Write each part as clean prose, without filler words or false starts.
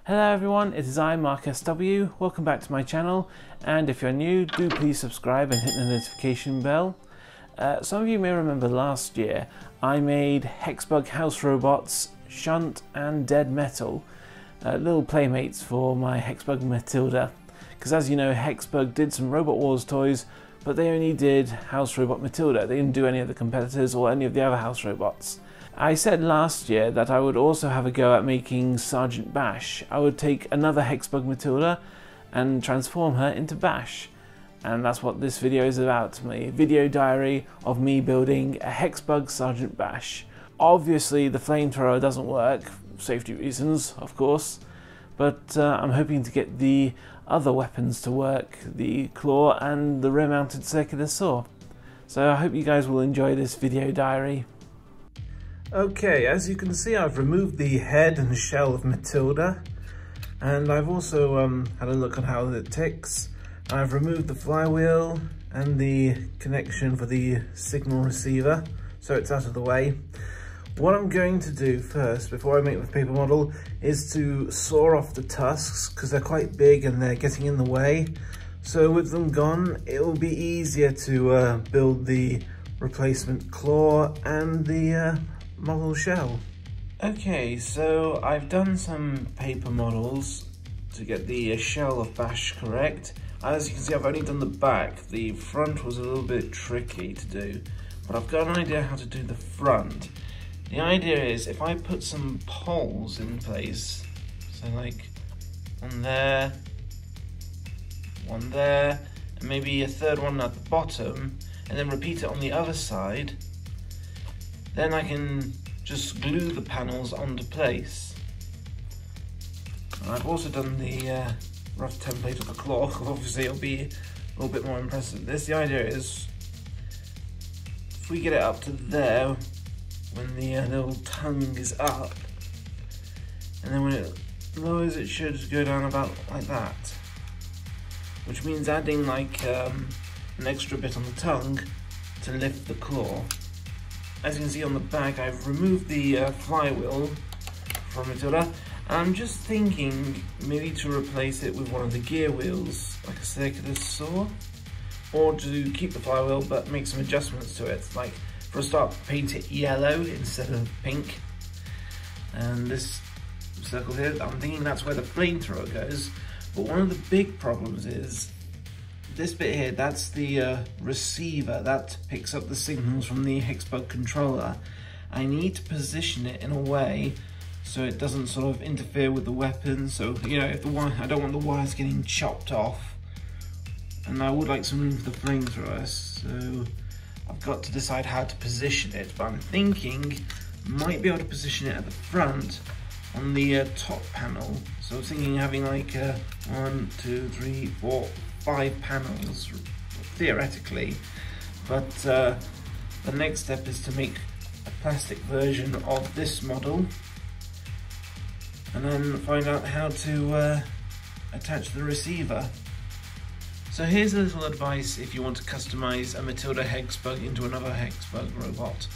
Hello everyone, it is I, Mark S.W. Welcome back to my channel, and if you're new, do please subscribe and hit the notification bell. Some of you may remember last year I made HEXBUG house robots, Shunt and Dead Metal, little playmates for my HEXBUG Matilda. Because as you know, HEXBUG did some Robot Wars toys, but they only did house robot Matilda. They didn't do any of the competitors or any of the other house robots. I said last year that I would also have a go at making Sergeant Bash. I would take another HEXBUG Matilda and transform her into Bash. And that's what this video is about, my video diary of me building a HEXBUG Sergeant Bash. Obviously the flamethrower doesn't work, safety reasons of course, but I'm hoping to get the other weapons to work, the claw and the rear-mounted circular saw. So I hope you guys will enjoy this video diary. Okay, as you can see, I've removed the head and shell of Matilda, and I've also had a look at how it ticks. I've removed the flywheel and the connection for the signal receiver, so it's out of the way. What I'm going to do first, before I make the paper model, is to saw off the tusks, because they're quite big and they're getting in the way. So with them gone, it will be easier to build the replacement claw and the model shell. Okay, so I've done some paper models to get the shell of Bash correct. As you can see, I've only done the back. The front was a little bit tricky to do, but I've got an idea how to do the front. The idea is if I put some poles in place, so like one there, and maybe a third one at the bottom, and then repeat it on the other side, then I can just glue the panels onto place. And I've also done the rough template of the claw, because obviously it'll be a little bit more impressive. The idea is, if we get it up to there, when the little tongue is up, and then when it lowers it should go down about like that. Which means adding like an extra bit on the tongue to lift the claw. As you can see on the back, I've removed the flywheel from Matilda, and I'm just thinking maybe to replace it with one of the gear wheels, like a circular saw, or to keep the flywheel but make some adjustments to it, like for a start paint it yellow instead of pink. And this circle here, I'm thinking that's where the flamethrower goes, but one of the big problems is this bit here, that's the receiver that picks up the signals from the HEXBUG controller. I need to position it in a way so it doesn't sort of interfere with the weapon. So, you know, if the wire, I don't want the wires getting chopped off. And I would like some room for the flamethrower, so I've got to decide how to position it. But I'm thinking might be able to position it at the front on the top panel. So I was thinking having like 1, 2, 3, 4, 5 panels theoretically, but the next step is to make a plastic version of this model and then find out how to attach the receiver. So here's a little advice if you want to customize a Matilda HEXBUG into another HEXBUG robot.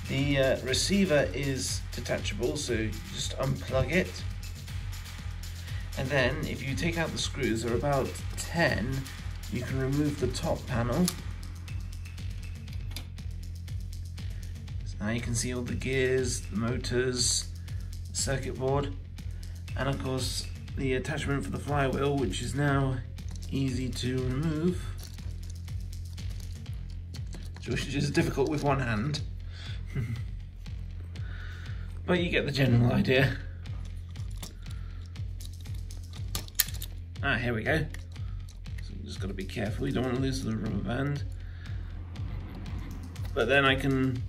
The receiver is detachable, so you just unplug it. And then if you take out the screws, there are about 10, you can remove the top panel. So now you can see all the gears, the motors, the circuit board, and of course the attachment for the flywheel, which is now easy to remove, which is difficult with one hand. But you get the general idea. Here we go. So just got to be careful, you don't want to lose the rubber band. But then I can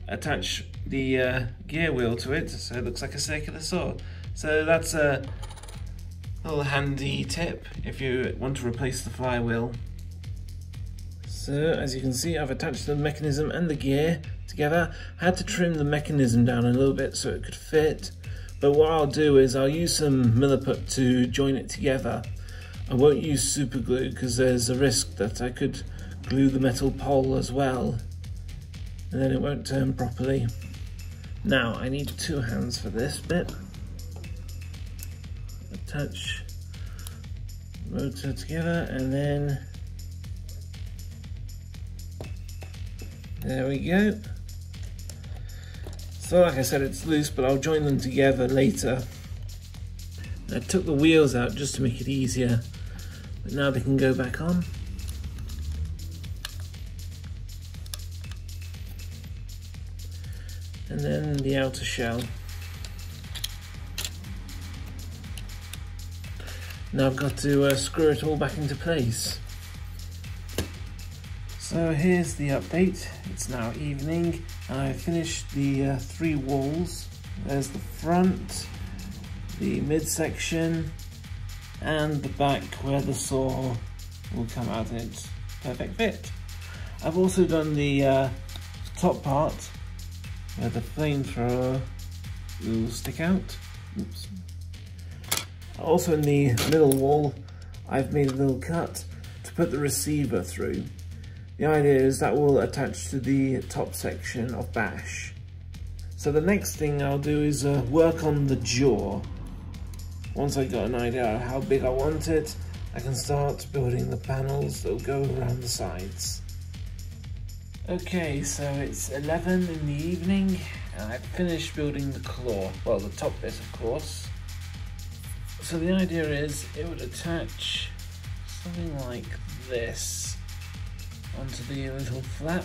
attach the gear wheel to it, so it looks like a circular saw. So that's a little handy tip if you want to replace the flywheel. So as you can see, I've attached the mechanism and the gear together. I had to trim the mechanism down a little bit so it could fit. But what I'll do is I'll use some Milliput to join it together. I won't use super glue because there's a risk that I could glue the metal pole as well, and then it won't turn properly. Now I need 2 hands for this bit. attach motor together, and then there we go. So like I said, it's loose, but I'll join them together later. I took the wheels out just to make it easier, but now they can go back on. And then the outer shell. Now I've got to screw it all back into place. So here's the update. It's now evening and I finished the 3 walls. There's the front, the midsection, and the back where the saw will come out in its perfect fit. I've also done the top part where the flamethrower will stick out. Oops. Also in the middle wall, I've made a little cut to put the receiver through. The idea is that will attach to the top section of Bash. So the next thing I'll do is work on the jaw. Once I've got an idea of how big I want it, I can start building the panels that will go around the sides. Okay, so it's 11 in the evening and I've finished building the claw. Well, the top bit, of course. So the idea is it would attach something like this onto the little flap.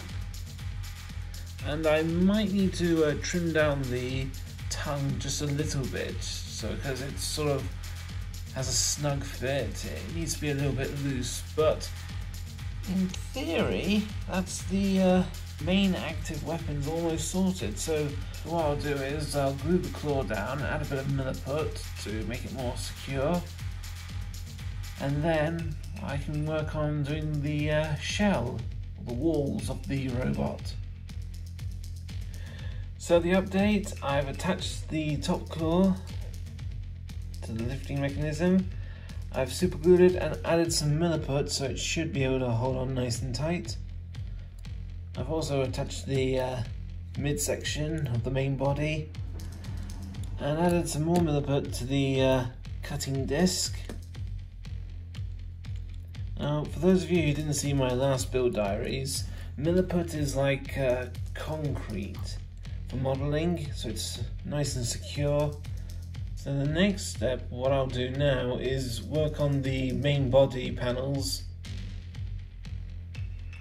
And I might need to trim down the tongue just a little bit, so because it sort of has a snug fit, it needs to be a little bit loose, but in theory, that's the main active weapons almost sorted. So what I'll do is I'll glue the claw down, add a bit of milliput to make it more secure, and then I can work on doing the shell, the walls of the robot. So the update, I've attached the top claw to the lifting mechanism. I've superglued it and added some milliput so it should be able to hold on nice and tight. I've also attached the midsection of the main body and added some more milliput to the cutting disc. Now, for those of you who didn't see my last build diaries, milliput is like concrete for modelling, so it's nice and secure. So the next step, what I'll do now is work on the main body panels.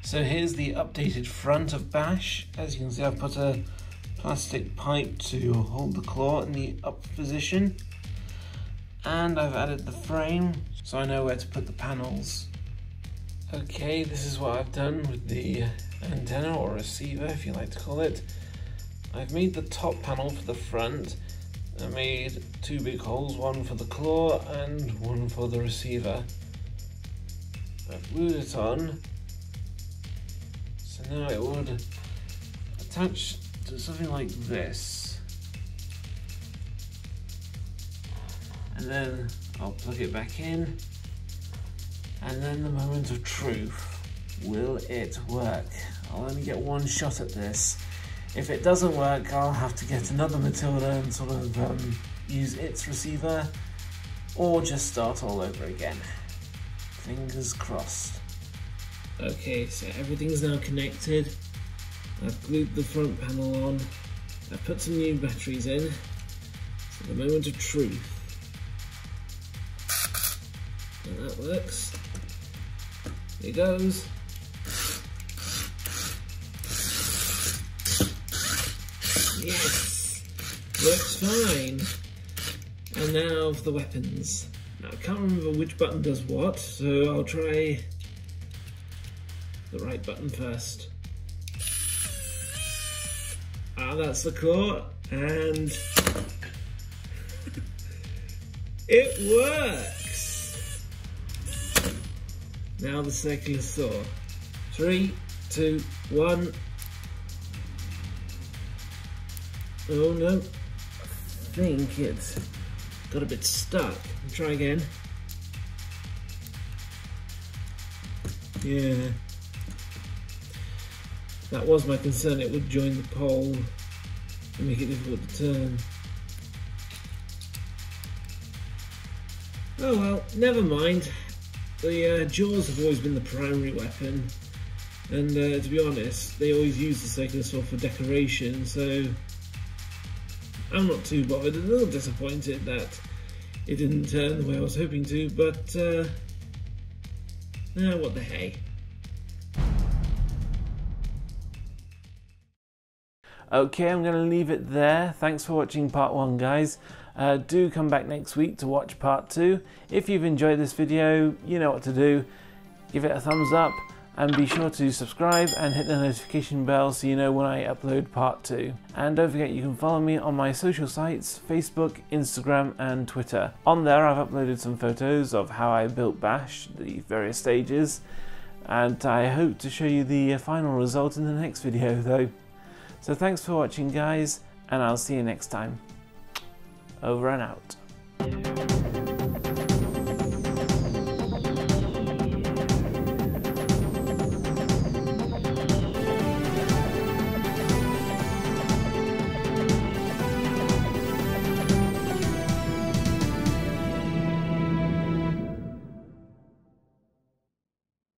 So here's the updated front of Bash. As you can see, I've put a plastic pipe to hold the claw in the up position. And I've added the frame, so I know where to put the panels. Okay, this is what I've done with the antenna or receiver, if you like to call it. I've made the top panel for the front. I made 2 big holes, one for the claw and one for the receiver. I've glued it on, so now it would attach to something like this. And then I'll plug it back in, and then the moment of truth. Will it work? I'll only get one shot at this. If it doesn't work, I'll have to get another Matilda and sort of use its receiver, or just start all over again. Fingers crossed. Okay, so everything's now connected. I've glued the front panel on. I've put some new batteries in. So the moment of truth. And that works. Here goes. Yes! Works fine! And now for the weapons. Now I can't remember which button does what, so I'll try the right button first. Ah, that's the claw, and it works! Now the circular saw. 3, 2, 1. Oh no, I think it's got a bit stuck. I'll try again. Yeah. That was my concern, it would join the pole and make it difficult to turn. Oh well, never mind. The jaws have always been the primary weapon, and to be honest, they always use the second sword for decoration, so I'm not too bothered. A little disappointed that it didn't turn the way I was hoping to, but what the hey. Okay, I'm going to leave it there. Thanks for watching part 1, guys. Do come back next week to watch part 2. If you've enjoyed this video, you know what to do. Give it a thumbs up and be sure to subscribe and hit the notification bell so you know when I upload part 2. And don't forget you can follow me on my social sites, Facebook, Instagram and Twitter. On there I've uploaded some photos of how I built Bash, the various stages, and I hope to show you the final result in the next video though. So thanks for watching guys, and I'll see you next time. Over and out.